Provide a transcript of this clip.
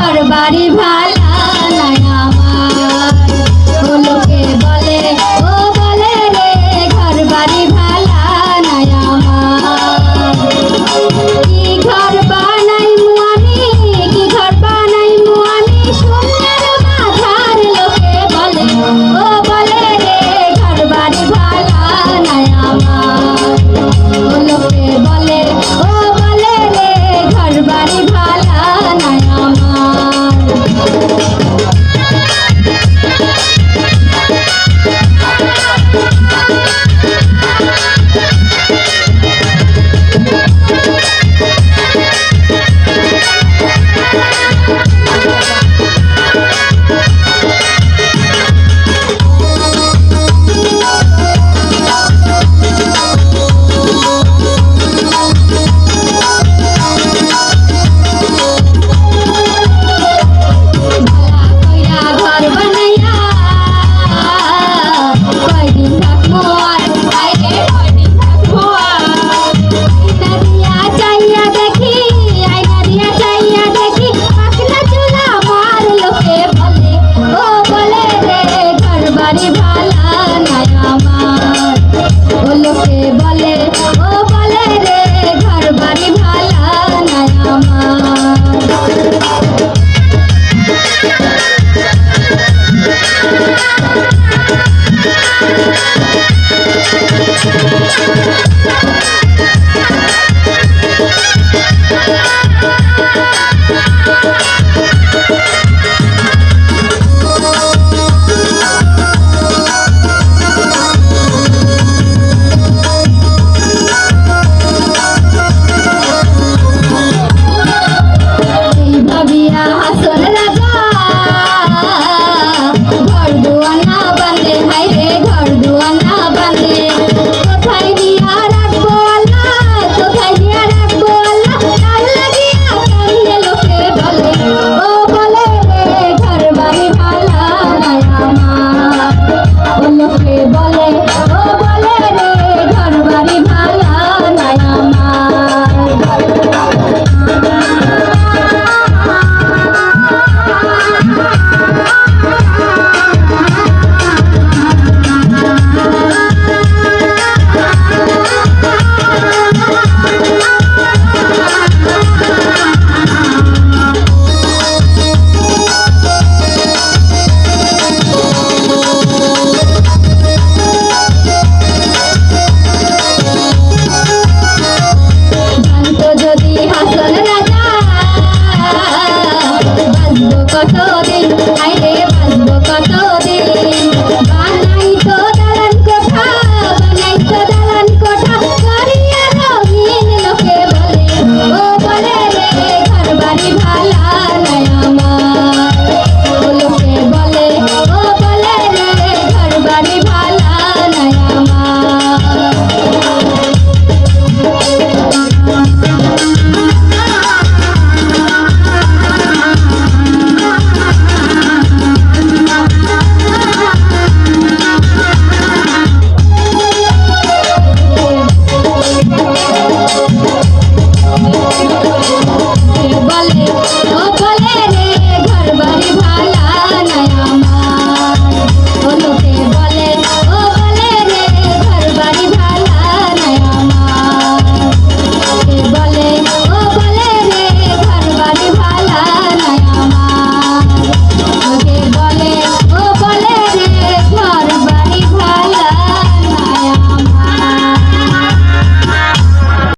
বাড়ি ভালা নাই আমার ও লোকে বলে ও বলে রে ঘর বাড়ি ভালা নাই আমার কি ঘর বানাইমু আমি কি ঘর বানাইমু আমি সোনার মাথার লোকে বলে ও বলে রে ঘর বাড়ি ভালা নাই আমার ও লোকে বলে ও বলে রে ঘর বাড়ি ভালা নাই আমার ভালা